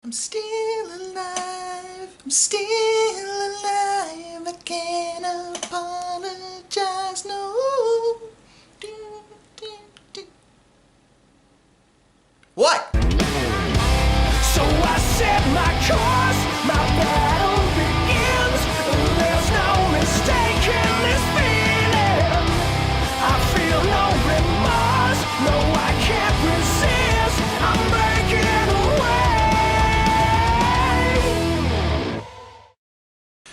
I'm still alive, I'm still alive, I can't apologize, no. What? So I set my course, my battle begins. There's no mistaking this feeling. I feel no remorse, no I can't resist. I'm breaking away.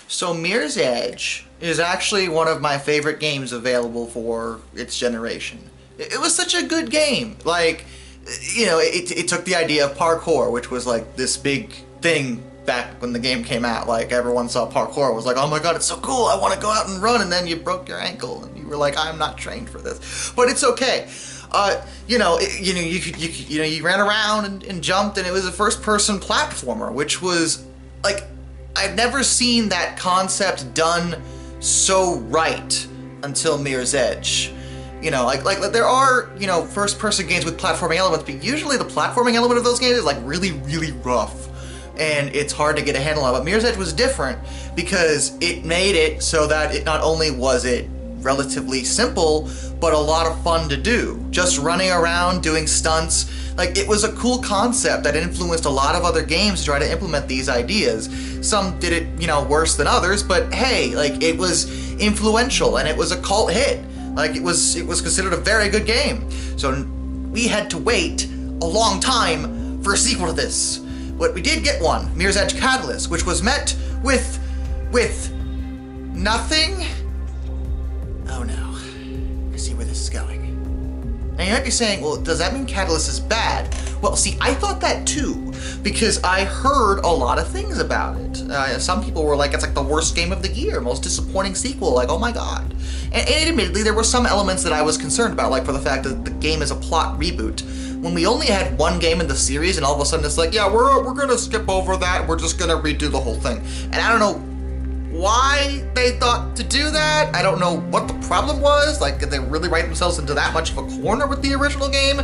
So Mirror's Edge is actually one of my favorite games available for its generation. It was such a good game. Like, you know, it took the idea of parkour, which was like this big thing back when the game came out. Like, everyone saw parkour, was like, oh my god, it's so cool, I want to go out and run, and then you broke your ankle and you were like, I'm not trained for this. But it's okay. You ran around and jumped, and it was a first-person platformer, which was like, I've never seen that concept done so right until Mirror's Edge. You know, like there are, you know, first-person games with platforming elements, but usually the platforming element of those games is like really, really rough, and it's hard to get a handle on. But Mirror's Edge was different because it made it so that it not only was it relatively simple, but a lot of fun to do. Just running around, doing stunts. Like, it was a cool concept that influenced a lot of other games to try to implement these ideas. Some did it, you know, worse than others, but hey, like, it was influential and it was a cult hit. Like, it was considered a very good game. So we had to wait a long time for a sequel to this. But we did get one, Mirror's Edge Catalyst, which was met with nothing? Oh no, I see where this is going. Now you might be saying, well, does that mean Catalyst is bad? Well, see, I thought that too, because I heard a lot of things about it. Some people were like, it's like the worst game of the year, most disappointing sequel, like, oh my god. And admittedly, there were some elements that I was concerned about, like for the fact that the game is a plot reboot. When we only had one game in the series, and all of a sudden it's like, yeah, we're gonna skip over that, we're just gonna redo the whole thing. And I don't know why they thought to do that. I don't know what the problem was. Like, did they really write themselves into that much of a corner with the original game?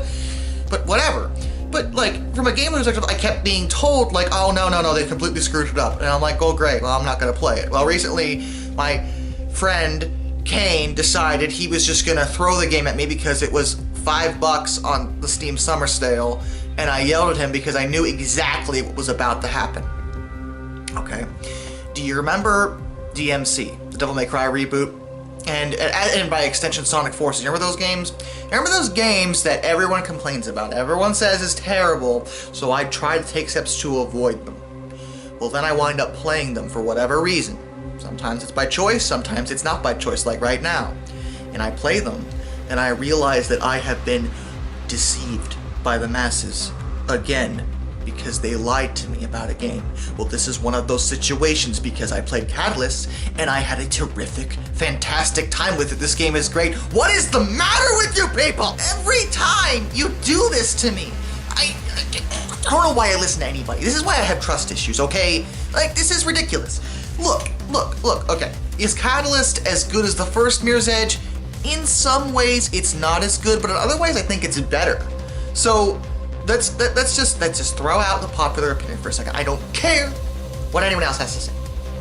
But whatever. But like, from a gamer perspective, I kept being told like, oh no, they completely screwed it up. And I'm like, oh great, well I'm not gonna play it. Well, recently my friend Kane decided he was just gonna throw the game at me because it was $5 on the Steam Summer Sale, and I yelled at him because I knew exactly what was about to happen. Okay. Do you remember DMC, the Devil May Cry reboot? And by extension, Sonic Forces. You remember those games? Remember those games that everyone complains about, everyone says is terrible, so I try to take steps to avoid them. Well, then I wind up playing them for whatever reason. Sometimes it's by choice, sometimes it's not by choice, like right now. And I play them, and I realize that I have been deceived by the masses again, because they lied to me about a game. Well, this is one of those situations because I played Catalyst and I had a terrific, fantastic time with it. This game is great. What is the matter with you people? Every time you do this to me, I don't know why I listen to anybody. This is why I have trust issues, okay? Like, this is ridiculous. Look, okay. Is Catalyst as good as the first Mirror's Edge? In some ways, it's not as good, but in other ways, I think it's better. So, let's just throw out the popular opinion for a second. I don't care what anyone else has to say.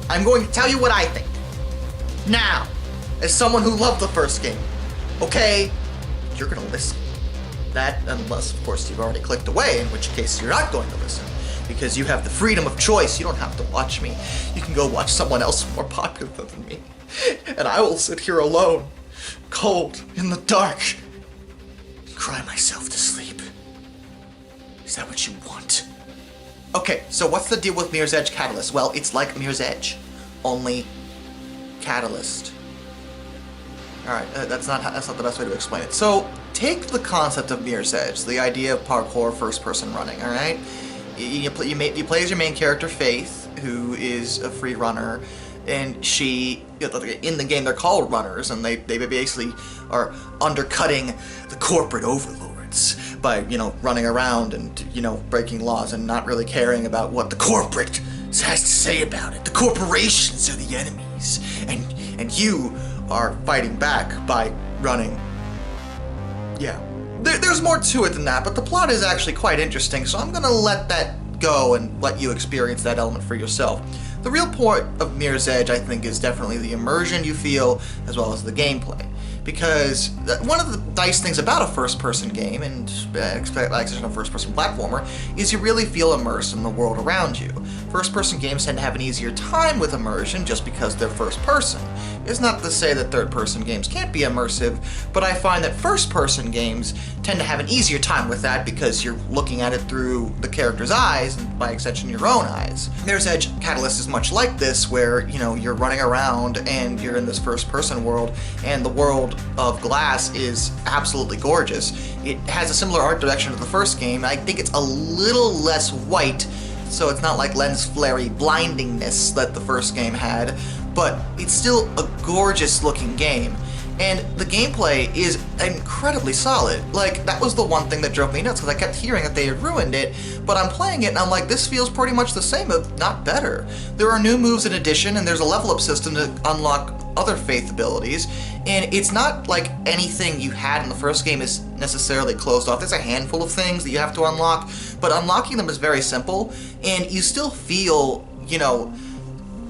I'm going to tell you what I think. Now, as someone who loved the first game, okay, you're gonna listen. That, unless, of course, you've already clicked away, in which case you're not going to listen. Because you have the freedom of choice. You don't have to watch me. You can go watch someone else more popular than me. And I will sit here alone, cold, in the dark, and cry myself to sleep. Is that what you want? Okay, so what's the deal with Mirror's Edge Catalyst? Well, it's like Mirror's Edge, only Catalyst. Alright, that's not the best way to explain it. So, take the concept of Mirror's Edge, the idea of parkour first-person running, alright? You play as your main character, Faith, who is a free runner, and she, in the game, they're called runners, and they basically are undercutting the corporate overlords by, you know, running around and, you know, breaking laws and not really caring about what the corporate has to say about it. The corporations are the enemies, and you are fighting back by running. Yeah. There's more to it than that, but the plot is actually quite interesting, so I'm gonna let that go and let you experience that element for yourself. The real point of Mirror's Edge, I think, is definitely the immersion you feel, as well as the gameplay. Because one of the nice things about a first-person game, and especially a first-person platformer, is you really feel immersed in the world around you. First-person games tend to have an easier time with immersion just because they're first-person. It's not to say that third-person games can't be immersive, but I find that first-person games tend to have an easier time with that because you're looking at it through the character's eyes, and by extension your own eyes. Mirror's Edge Catalyst is much like this, where, you know, you're running around and you're in this first-person world, and the world of Glass is absolutely gorgeous. It has a similar art direction to the first game. I think it's a little less white, so it's not like lens flary blindingness that the first game had, but it's still a gorgeous looking game. And the gameplay is incredibly solid. Like, that was the one thing that drove me nuts, because I kept hearing that they had ruined it, but I'm playing it and I'm like, this feels pretty much the same, if not better. There are new moves in addition, and there's a level up system to unlock other faith abilities, and it's not like anything you had in the first game is necessarily closed off. There's a handful of things that you have to unlock, but unlocking them is very simple, and you still feel, you know,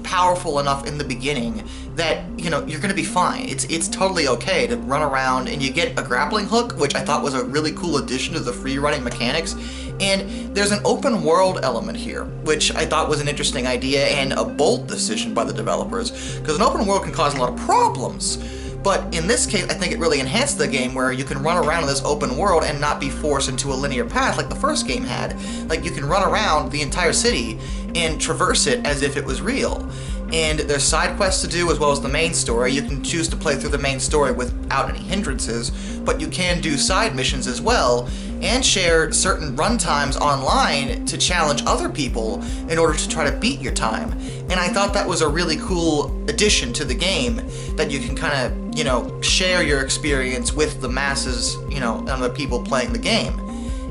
powerful enough in the beginning that, you know, you're gonna be fine. It's totally okay to run around, and you get a grappling hook, which I thought was a really cool addition to the free running mechanics. And there's an open world element here, which I thought was an interesting idea and a bold decision by the developers, because an open world can cause a lot of problems. But in this case, I think it really enhanced the game, where you can run around in this open world and not be forced into a linear path like the first game had. Like, you can run around the entire city and traverse it as if it was real. And there's side quests to do, as well as the main story. You can choose to play through the main story without any hindrances, but you can do side missions as well, and share certain run times online to challenge other people in order to try to beat your time. And I thought that was a really cool addition to the game, that you can kind of, you know, share your experience with the masses, you know, and the people playing the game.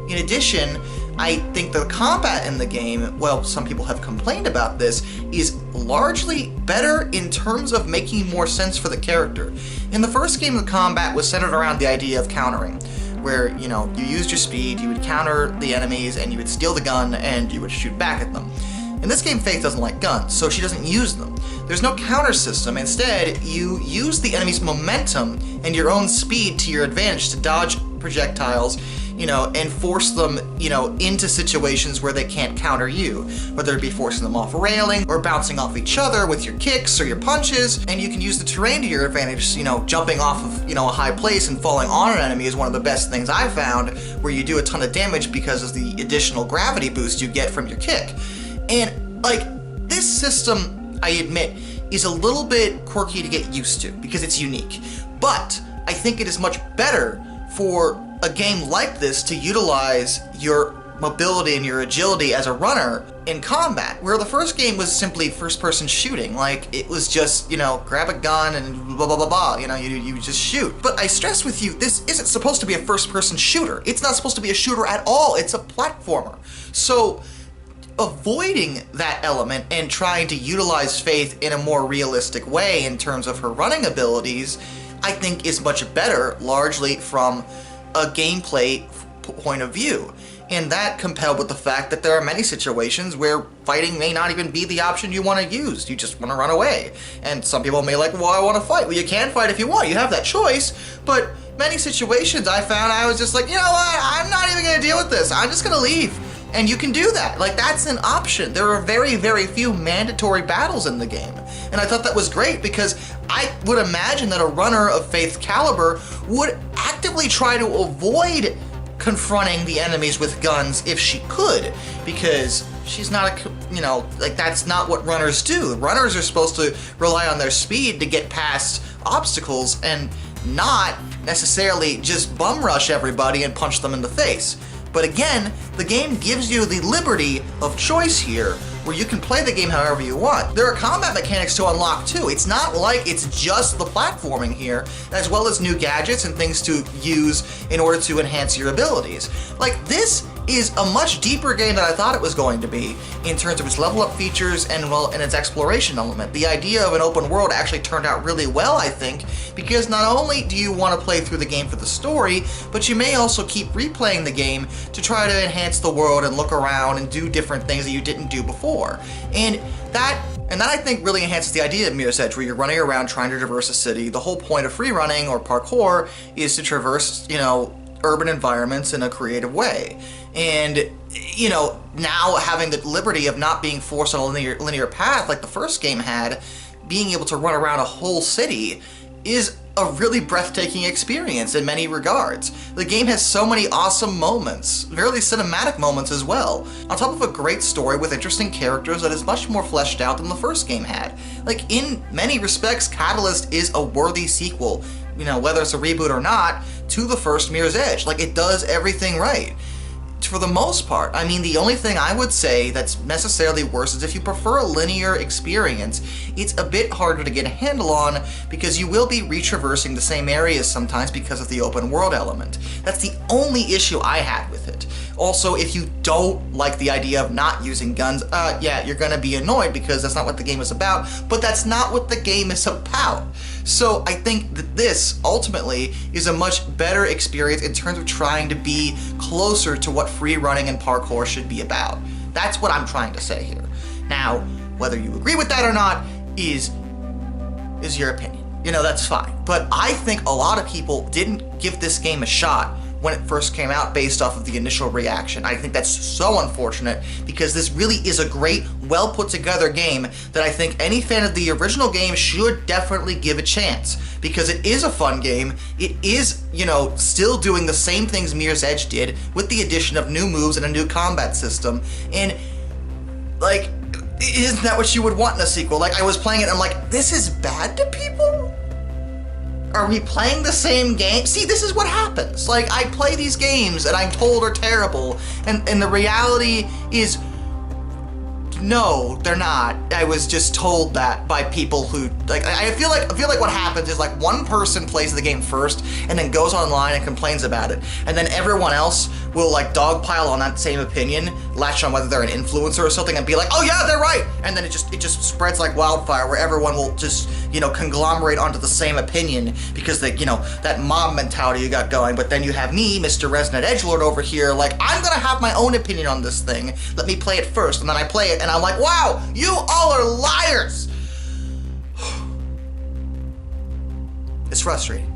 In addition, I think the combat in the game, well, some people have complained about this, is largely better in terms of making more sense for the character. In the first game, the combat was centered around the idea of countering, where, you know, you used your speed, you would counter the enemies, and you would steal the gun, and you would shoot back at them. In this game, Faith doesn't like guns, so she doesn't use them. There's no counter system. Instead, you use the enemy's momentum and your own speed to your advantage to dodge projectiles, you know, and force them, you know, into situations where they can't counter you, whether it be forcing them off a railing or bouncing off each other with your kicks or your punches. And you can use the terrain to your advantage. You know, jumping off of, you know, a high place and falling on an enemy is one of the best things I've found, where you do a ton of damage because of the additional gravity boost you get from your kick. And, like, this system, I admit, is a little bit quirky to get used to because it's unique, but I think it is much better for a game like this to utilize your mobility and your agility as a runner in combat, where the first game was simply first-person shooting. Like, it was just, you know, grab a gun and blah, blah, blah, blah, you know, you just shoot. But I stress with you, this isn't supposed to be a first-person shooter. It's not supposed to be a shooter at all. It's a platformer. So avoiding that element and trying to utilize Faith in a more realistic way in terms of her running abilities, I think is much better, largely from a gameplay point of view. And that compelled with the fact that there are many situations where fighting may not even be the option you want to use. You just want to run away. And some people may like, well, I want to fight. Well, you can fight if you want. You have that choice. But many situations I found I was just like, you know what? I'm not even going to deal with this. I'm just going to leave. And you can do that. Like, that's an option. There are very, very few mandatory battles in the game. And I thought that was great, because I would imagine that a runner of Faith's caliber would actively try to avoid confronting the enemies with guns if she could, because she's not a, you know, like, that's not what runners do. Runners are supposed to rely on their speed to get past obstacles and not necessarily just bum rush everybody and punch them in the face. But again, the game gives you the liberty of choice here, where you can play the game however you want. There are combat mechanics to unlock too. It's not like it's just the platforming here, as well as new gadgets and things to use in order to enhance your abilities. Like, this is a much deeper game than I thought it was going to be in terms of its level up features and, well, and its exploration element. The idea of an open world actually turned out really well, I think, because not only do you want to play through the game for the story, but you may also keep replaying the game to try to enhance the world and look around and do different things that you didn't do before. And that I think really enhances the idea of Mirror's Edge, where you're running around trying to traverse a city. The whole point of free running or parkour is to traverse, urban environments in a creative way. And, now having the liberty of not being forced on a linear path like the first game had, being able to run around a whole city is a really breathtaking experience in many regards. The game has so many awesome moments, really cinematic moments as well, on top of a great story with interesting characters that is much more fleshed out than the first game had. Like, in many respects, Catalyst is a worthy sequel, whether it's a reboot or not, to the first Mirror's Edge. Like, it does everything right. For the most part. I mean, the only thing I would say that's necessarily worse is if you prefer a linear experience, it's a bit harder to get a handle on because you will be retraversing the same areas sometimes because of the open world element. That's the only issue I had with it. Also, if you don't like the idea of not using guns, yeah, you're gonna be annoyed because that's not what the game is about, but that's not what the game is about. So I think that this, ultimately, is a much better experience in terms of trying to be closer to what free running and parkour should be about. That's what I'm trying to say here. Now, whether you agree with that or not is your opinion. That's fine. But I think a lot of people didn't give this game a shot when it first came out based off of the initial reaction. I think that's so unfortunate because this really is a great, well put together game that I think any fan of the original game should definitely give a chance because it is a fun game. It is, still doing the same things Mirror's Edge did with the addition of new moves and a new combat system. And, isn't that what you would want in a sequel? Like, I was playing it and I'm like, this is bad to people? Are we playing the same game? See, this is what happens. Like, I play these games and I'm told are terrible, and the reality is, no, they're not. I was just told that by people who, I feel like what happens is, like, one person plays the game first and then goes online and complains about it, and then everyone else will, like, dogpile on that same opinion, latch on whether they're an influencer or something, and be like, oh yeah, they're right, and then it just spreads like wildfire, where everyone will just, conglomerate onto the same opinion because they, that mob mentality you got going. But then you have me, Mr. Resident Edgelord over here, like, I'm gonna have my own opinion on this thing. Let me play it first, and then I play it, and I'm like, wow, you all are liars! It's frustrating.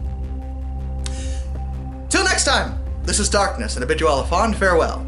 Till next time, this is Darkness, and I bid you all a fond farewell.